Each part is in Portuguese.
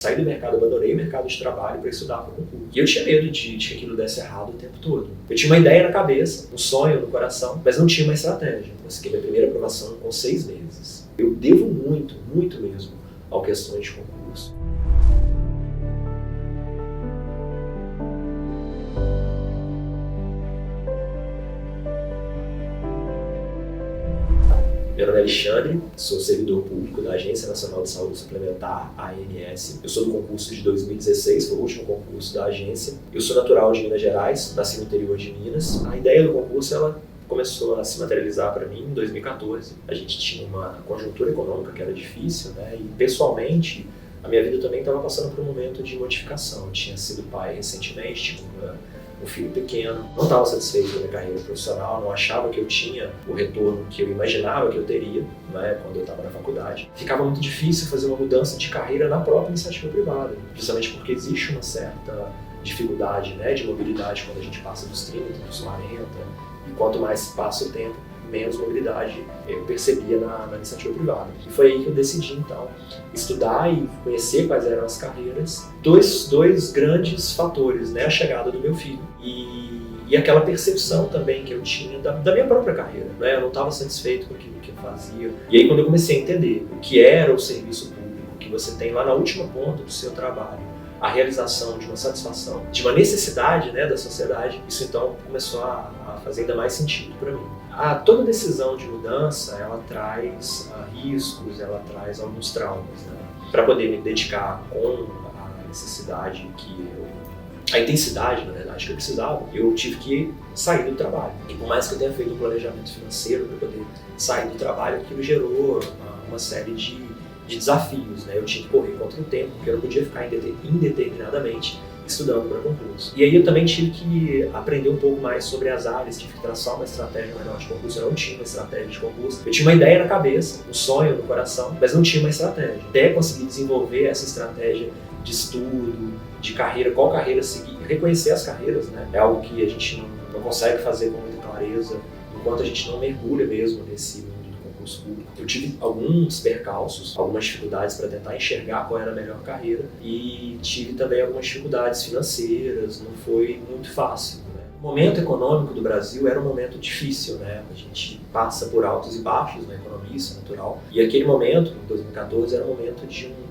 Saí do mercado, abandonei o mercado de trabalho para estudar para o concurso. E eu tinha medo de que aquilo desse errado o tempo todo. Eu tinha uma ideia na cabeça, um sonho no coração, mas não tinha uma estratégia. Consegui minha primeira aprovação com 6 meses. Eu devo muito, muito mesmo ao questões de concurso. Meu nome é Alexandre, sou servidor público da Agência Nacional de Saúde Suplementar, ANS. Eu sou do concurso de 2016, foi o último concurso da agência. Eu sou natural de Minas Gerais, nasci no interior de Minas. A ideia do concurso, ela começou a se materializar para mim em 2014. A gente tinha uma conjuntura econômica que era difícil, né? E pessoalmente, a minha vida também estava passando por um momento de modificação. Eu tinha sido pai recentemente, tinha um filho pequeno, não estava satisfeito com a minha carreira profissional, não achava que eu tinha o retorno que eu imaginava que eu teria, né, quando eu estava na faculdade. Ficava muito difícil fazer uma mudança de carreira na própria iniciativa privada, justamente porque existe uma certa dificuldade, né, de mobilidade quando a gente passa dos 30, dos 40, e quanto mais passa o tempo, menos mobilidade eu percebia na iniciativa privada. E foi aí que eu decidi, então, estudar e conhecer quais eram as carreiras. Dois grandes fatores, né? A chegada do meu filho e aquela percepção também que eu tinha da minha própria carreira, né? Eu não estava satisfeito com aquilo que eu fazia. E aí, quando eu comecei a entender o que era o serviço público, que você tem lá na última ponta do seu trabalho, a realização de uma satisfação, de uma necessidade, né, da sociedade, isso então começou a fazer ainda mais sentido para mim. Toda decisão de mudança, ela traz riscos, ela traz alguns traumas, né? Para poder me dedicar com a necessidade a intensidade, na verdade, que eu precisava, eu tive que sair do trabalho. E por mais que eu tenha feito um planejamento financeiro para poder sair do trabalho, aquilo gerou uma série de desafios, né? Eu tinha que correr contra o tempo, porque eu não podia ficar indeterminadamente estudando para concurso. E aí eu também tive que aprender um pouco mais sobre as áreas, tive que traçar uma estratégia melhor de concurso. Eu não tinha uma estratégia de concurso. Eu tinha uma ideia na cabeça, um sonho no coração, mas não tinha uma estratégia. Até conseguir desenvolver essa estratégia de estudo, de carreira, qual carreira seguir, reconhecer as carreiras, né? É algo que a gente não consegue fazer com muita clareza enquanto a gente não mergulha mesmo nesse mundo do concurso público. Eu tive alguns percalços, algumas dificuldades para tentar enxergar qual era a melhor carreira e tive também algumas dificuldades financeiras, não foi muito fácil, né? O momento econômico do Brasil era um momento difícil, né? A gente passa por altos e baixos na economia, isso é natural. E aquele momento, em 2014, era um momento de um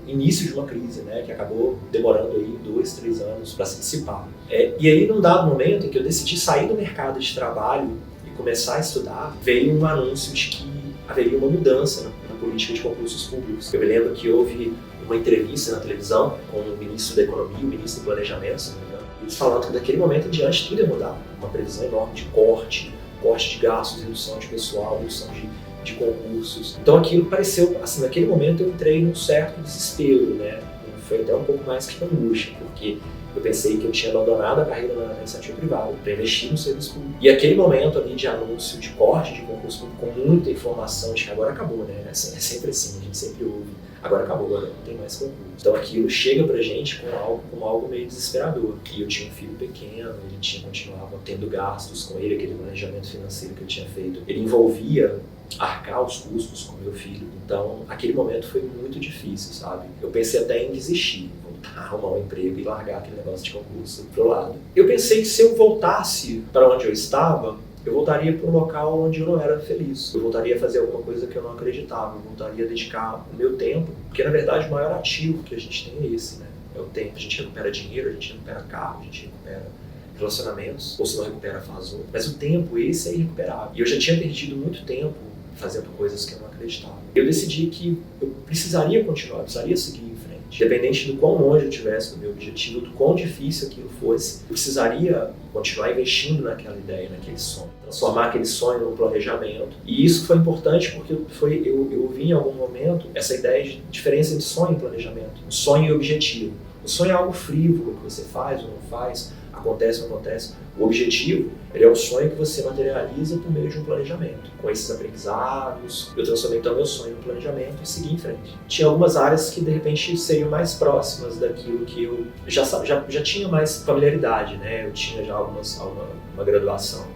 início de uma crise, né, que acabou demorando aí 2, 3 anos para se dissipar. E aí, num dado momento em que eu decidi sair do mercado de trabalho e começar a estudar, veio um anúncio de que haveria uma mudança na política de concursos públicos. Eu me lembro que houve uma entrevista na televisão com o ministro da Economia, o ministro do Planejamento, se não me engano, eles falando que daquele momento em diante tudo ia mudar. Uma previsão enorme de corte de gastos, redução de pessoal, redução de concursos. Então aquilo pareceu, assim, naquele momento eu entrei num certo desespero, né? Foi até um pouco mais que angústia, porque eu pensei que eu tinha abandonado a carreira na iniciativa privada para investir no serviço público. E aquele momento ali de anúncio, de corte de concurso público, com muita informação de que agora acabou, né? É sempre assim, a gente sempre ouve. Agora acabou, agora não tem mais concurso. Então aquilo chega pra gente com algo meio desesperador. E eu tinha um filho pequeno, continuava tendo gastos com ele, aquele planejamento financeiro que eu tinha feito. Ele envolvia arcar os custos com meu filho. Então, aquele momento foi muito difícil, sabe? Eu pensei até em desistir, voltar a arrumar um emprego e largar aquele negócio de concurso pro lado. Eu pensei que se eu voltasse para onde eu estava, eu voltaria para um local onde eu não era feliz. Eu voltaria a fazer alguma coisa que eu não acreditava. Eu voltaria a dedicar o meu tempo, porque na verdade o maior ativo que a gente tem é esse, né? É o tempo. A gente recupera dinheiro, a gente recupera carro, a gente recupera relacionamentos, ou se não recupera, faz outro. Mas o tempo, esse é irrecuperável. E eu já tinha perdido muito tempo fazendo coisas que eu não acreditava. Eu decidi que eu precisaria continuar, precisaria seguir em frente. Independente do quão longe eu estivesse do meu objetivo, do quão difícil aquilo fosse, eu precisaria continuar investindo naquela ideia, naquele sonho. Transformar aquele sonho num planejamento. E isso foi importante porque eu vi em algum momento essa ideia de diferença de sonho e planejamento. Um sonho e objetivo. O sonho é algo frívolo que você faz ou não faz, acontece ou não acontece. O objetivo, ele é o sonho que você materializa por meio de um planejamento. Com esses aprendizados, eu transformei então meu sonho no planejamento e segui em frente. Tinha algumas áreas que de repente seriam mais próximas daquilo que eu já tinha mais familiaridade, né? Eu tinha já uma graduação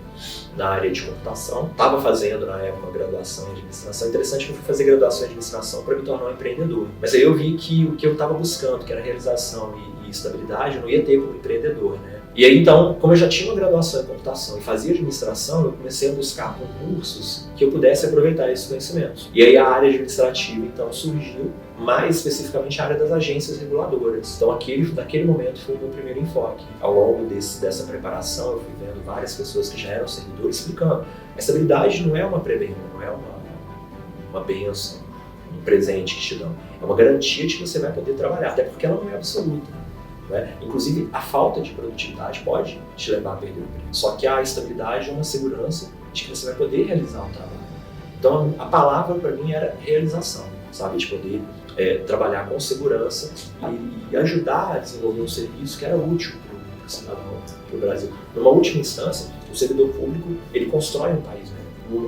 na área de computação. Estava fazendo, na época, uma graduação em administração. Interessante que eu fui fazer graduação em administração para me tornar um empreendedor. Mas aí eu vi que o que eu estava buscando, que era realização e estabilidade, eu não ia ter como empreendedor, né? E aí, então, como eu já tinha uma graduação em computação e fazia administração, eu comecei a buscar concursos que eu pudesse aproveitar esses conhecimentos. E aí a área administrativa, então, surgiu, mais especificamente a área das agências reguladoras. Então, naquele momento foi o meu primeiro enfoque. Ao longo dessa preparação, eu fui vendo várias pessoas que já eram servidores explicando. A estabilidade não é uma prebenda, não é uma bênção, um presente que te dão. É uma garantia de que você vai poder trabalhar, até porque ela não é absoluta. Né? Inclusive, a falta de produtividade pode te levar a perder o emprego. Só que a estabilidade é uma segurança de que você vai poder realizar o trabalho. Então, a palavra para mim era realização, sabe? De poder trabalhar com segurança e ajudar a desenvolver um serviço que era útil para o cidadão, para o Brasil. Numa última instância, o servidor público, ele constrói um país, né?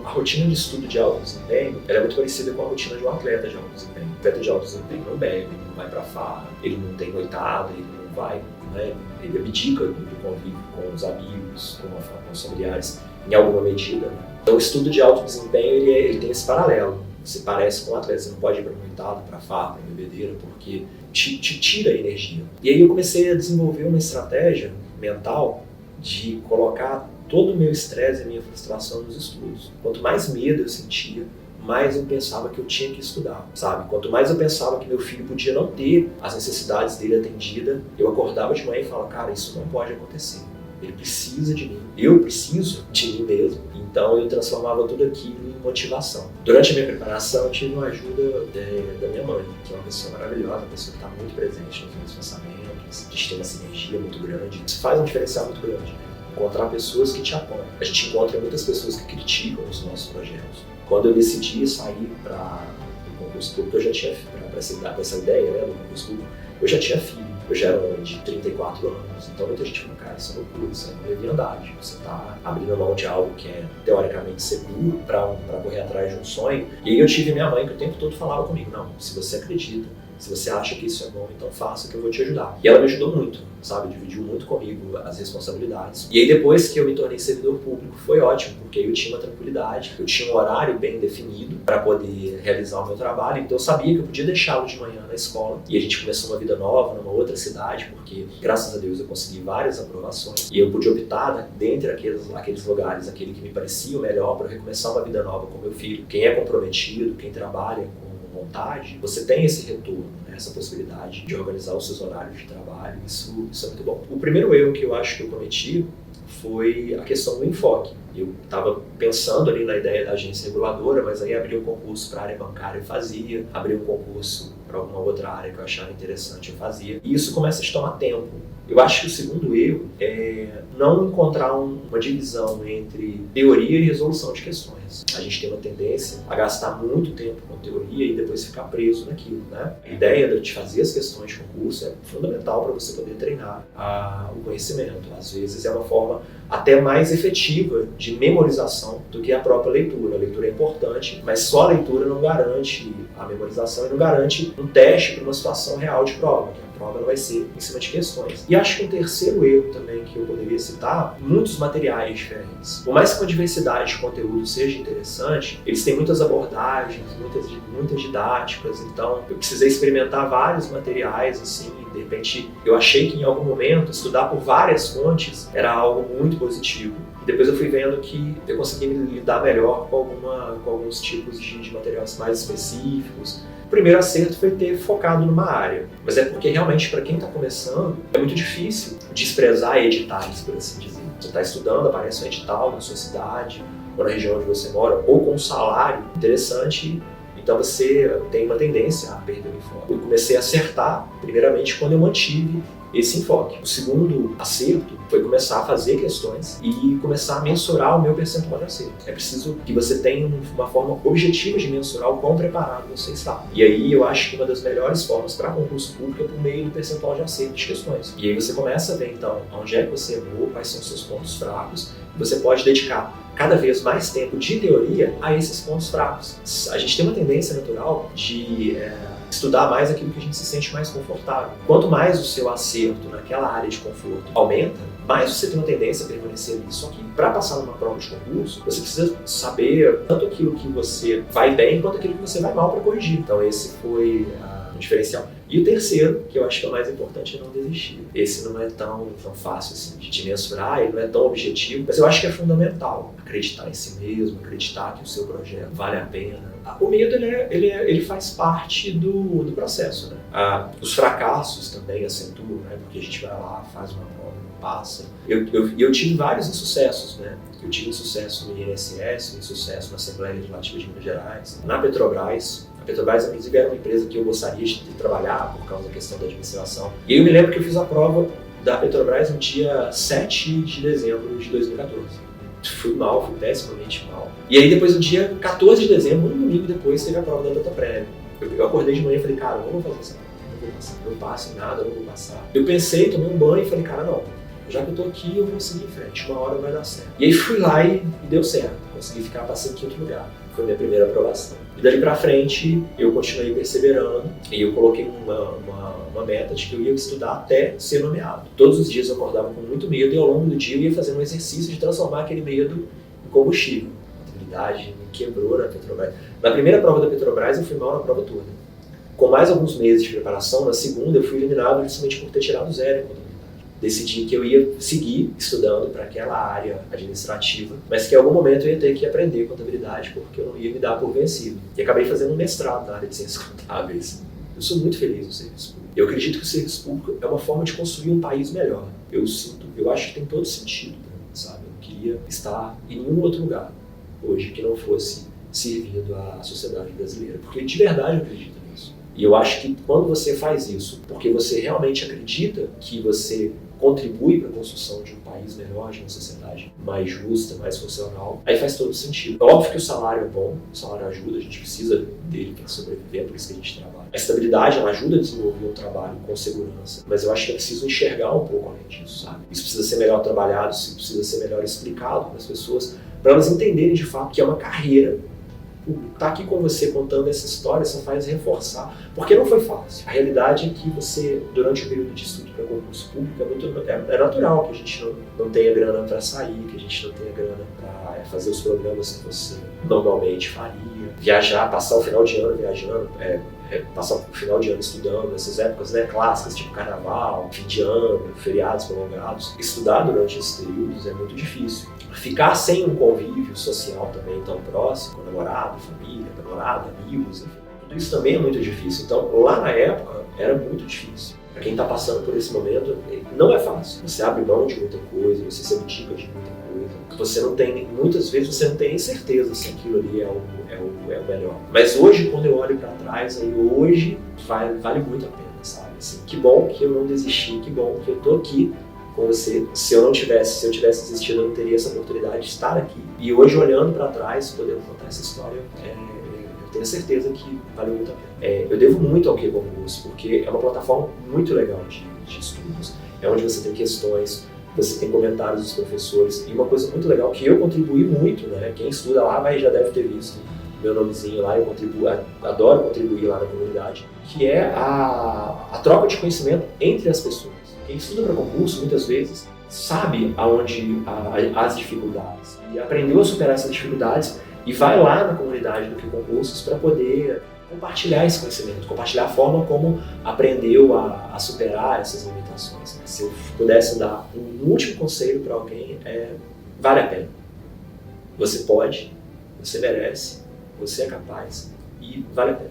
A rotina de estudo de alto desempenho ela é muito parecida com a rotina de um atleta de alto desempenho. O atleta de alto desempenho não bebe, não vai para farra, ele não tem noitada, ele não vai, né? Ele abdica do convívio com os amigos, com os familiares, em alguma medida. Né? Então, o estudo de alto desempenho ele tem esse paralelo. Você parece com um atleta, você não pode ir para noitada, para farra, para bebedeira, porque te tira a energia. E aí eu comecei a desenvolver uma estratégia mental de colocar todo o meu estresse e a minha frustração nos estudos. Quanto mais medo eu sentia, mais eu pensava que eu tinha que estudar, sabe? Quanto mais eu pensava que meu filho podia não ter as necessidades dele atendidas, eu acordava de manhã e falava, cara, isso não pode acontecer. Ele precisa de mim, eu preciso de mim mesmo. Então eu transformava tudo aquilo em motivação. Durante a minha preparação eu tive uma ajuda da minha mãe, que é uma pessoa maravilhosa, uma pessoa que está muito presente nos meus pensamentos. A gente tem uma sinergia muito grande. Isso faz um diferencial muito grande, né? Encontrar pessoas que te apoiam. A gente encontra muitas pessoas que criticam os nossos projetos. Quando eu decidi sair para o concurso público, eu já tinha, para essa ideia, né, do concurso público, eu já tinha filho. Eu já era um homem de 34 anos, então muita gente falou, cara, isso é loucura, isso é uma leviandade. Você está abrindo mão de algo que é teoricamente seguro para correr atrás de um sonho. E aí eu tive minha mãe que o tempo todo falava comigo, não, se você acredita, se você acha que isso é bom, então faça que eu vou te ajudar. E ela me ajudou muito, sabe? Dividiu muito comigo as responsabilidades. E aí depois que eu me tornei servidor público, foi ótimo, porque eu tinha uma tranquilidade, eu tinha um horário bem definido para poder realizar o meu trabalho, então eu sabia que eu podia deixá-lo de manhã na escola. E a gente começou uma vida nova, numa outra cidade, porque graças a Deus eu consegui várias aprovações e eu pude optar, né, dentre aqueles lugares, aquele que me parecia o melhor para recomeçar uma vida nova com meu filho. Quem é comprometido, quem trabalha com vontade, você tem esse retorno, né? Essa possibilidade de organizar os seus horários de trabalho, isso é muito bom. O primeiro erro que eu acho que eu cometi foi a questão do enfoque. Eu estava pensando ali na ideia da agência reguladora, mas aí abri um concurso para a área bancária e fazia, abri um concurso para alguma outra área que eu achava interessante eu fazia, e isso começa a te tomar tempo. Eu acho que o segundo erro é não encontrar uma divisão entre teoria e resolução de questões. A gente tem uma tendência a gastar muito tempo com teoria e depois ficar preso naquilo, né? A ideia de fazer as questões de concurso é fundamental para você poder treinar o conhecimento. Às vezes é uma forma até mais efetiva de memorização do que a própria leitura. A leitura é importante, mas só a leitura não garante a memorização e não garante um teste para uma situação real de prova. A prova ela vai ser em cima de questões. E acho que um terceiro erro também que eu poderia citar, muitos materiais diferentes. Por mais que uma diversidade de conteúdo seja interessante, eles têm muitas abordagens, muitas didáticas, então eu precisei experimentar vários materiais, assim, de repente eu achei que em algum momento estudar por várias fontes era algo muito positivo. Depois eu fui vendo que eu consegui me lidar melhor com alguns tipos de materiais mais específicos. O primeiro acerto foi ter focado numa área, mas é porque realmente para quem está começando é muito difícil desprezar editais, por assim dizer. Você está estudando, aparece um edital na sua cidade ou na região onde você mora, ou com um salário interessante, então você tem uma tendência a perder o enfoque. Eu comecei a acertar, primeiramente, quando eu mantive esse enfoque. O segundo acerto foi começar a fazer questões e começar a mensurar o meu percentual de acerto. É preciso que você tenha uma forma objetiva de mensurar o quão preparado você está. E aí eu acho que uma das melhores formas para concurso público é por meio do percentual de acerto de questões. E aí você começa a ver então onde é que você errou, quais são os seus pontos fracos. Você pode dedicar cada vez mais tempo de teoria a esses pontos fracos. A gente tem uma tendência natural de estudar mais aquilo que a gente se sente mais confortável. Quanto mais o seu acerto naquela área de conforto aumenta, mais você tem uma tendência a permanecer ali. Só que para passar numa prova de concurso, você precisa saber tanto aquilo que você vai bem quanto aquilo que você vai mal para corrigir. Então esse foi o diferencial. E o terceiro, que eu acho que é o mais importante, é não desistir. Esse não é tão fácil assim, de mensurar, ele não é tão objetivo, mas eu acho que é fundamental acreditar em si mesmo, acreditar que o seu projeto vale a pena. O medo ele faz parte do processo, né? Os fracassos também acentuam, né? Porque a gente vai lá, faz uma prova, não passa. Eu tive vários insucessos, né? Eu tive insucesso no INSS, insucesso na Assembleia Legislativa de Minas Gerais, na Petrobras. A Petrobras, inclusive, era uma empresa que eu gostaria de trabalhar por causa da questão da administração. E aí eu me lembro que eu fiz a prova da Petrobras no dia 7 de dezembro de 2014. Fui mal, fui pessimamente mal. E aí depois, no dia 14 de dezembro, um domingo depois, teve a prova da Dataprev. Eu acordei de manhã e falei, cara, eu não vou fazer essa prova, não vou passar. Não passo em nada, não vou passar. Eu pensei, tomei um banho e falei, cara, não. Já que eu tô aqui, eu vou seguir em frente, uma hora vai dar certo. E aí fui lá e deu certo. Consegui ficar, passei em quinto lugar. Foi a minha primeira aprovação. E dali pra frente, eu continuei perseverando e eu coloquei uma meta de que eu ia estudar até ser nomeado. Todos os dias eu acordava com muito medo e ao longo do dia eu ia fazendo um exercício de transformar aquele medo em combustível. A contabilidade me quebrou na Petrobras. Na primeira prova da Petrobras eu fui mal na prova toda. Com mais alguns meses de preparação, na segunda eu fui eliminado justamente por ter tirado zero em contabilidade. Decidi que eu ia seguir estudando para aquela área administrativa, mas que em algum momento eu ia ter que aprender contabilidade porque eu não ia me dar por vencido. E acabei fazendo um mestrado na área de ciências contábeis. Eu sou muito feliz no serviço público. Eu acredito que o serviço público é uma forma de construir um país melhor. Eu acho que tem todo sentido para mim, sabe? Eu não queria estar em nenhum outro lugar hoje que não fosse servindo à sociedade brasileira, porque de verdade eu acredito nisso. E eu acho que quando você faz isso, porque você realmente acredita que você contribui para a construção de um país melhor, de uma sociedade mais justa, mais funcional, aí faz todo sentido. É óbvio que o salário é bom, o salário ajuda, a gente precisa dele para sobreviver, é por isso que a gente trabalha. A estabilidade, ela ajuda a desenvolver um trabalho com segurança, mas eu acho que é preciso enxergar um pouco além disso, sabe? Isso precisa ser melhor trabalhado, isso precisa ser melhor explicado para as pessoas, para elas entenderem de fato que é uma carreira. Estar aqui com você contando essa história só faz reforçar, porque não foi fácil. A realidade é que você, durante o período de estudo para concurso público, é natural que a gente não tenha grana para sair, que a gente não tenha grana para fazer os programas que você normalmente faria, viajar, passar o final de ano viajando, passar o final de ano estudando, nessas épocas, né, clássicas, tipo carnaval, fim de ano, feriados prolongados. Estudar durante esses períodos é muito difícil. Ficar sem um convívio social também tão próximo, com namorado, família, namorado, amigos, enfim, tudo isso também é muito difícil. Então, lá na época, era muito difícil. Para quem está passando por esse momento, não é fácil. Você abre mão de muita coisa, você se abdica de muita coisa. Você não tem, muitas vezes você não tem nem certeza se aquilo ali é o melhor. Mas hoje, quando eu olho para trás, aí hoje vale muito a pena, sabe? Assim, que bom que eu não desisti, que bom que eu tô aqui com você. Se eu tivesse desistido, eu não teria essa oportunidade de estar aqui. E hoje, olhando para trás, podendo contar essa história, eu tenho certeza que valeu muito a pena. Eu devo muito ao QConcurso, porque é uma plataforma muito legal de estudos. É onde você tem questões, você tem comentários dos professores, e uma coisa muito legal que eu contribuí muito, né? Quem estuda lá já deve ter visto meu nomezinho lá, eu adoro contribuir lá na comunidade, que é a troca de conhecimento entre as pessoas. Quem estuda para concurso, muitas vezes, sabe aonde as dificuldades e aprendeu a superar essas dificuldades e vai lá na comunidade do QConcursos para poder compartilhar esse conhecimento, compartilhar a forma como aprendeu a superar essas limitações. Se eu pudesse dar um último conselho para alguém, vale a pena. Você pode, você merece, você é capaz e vale a pena.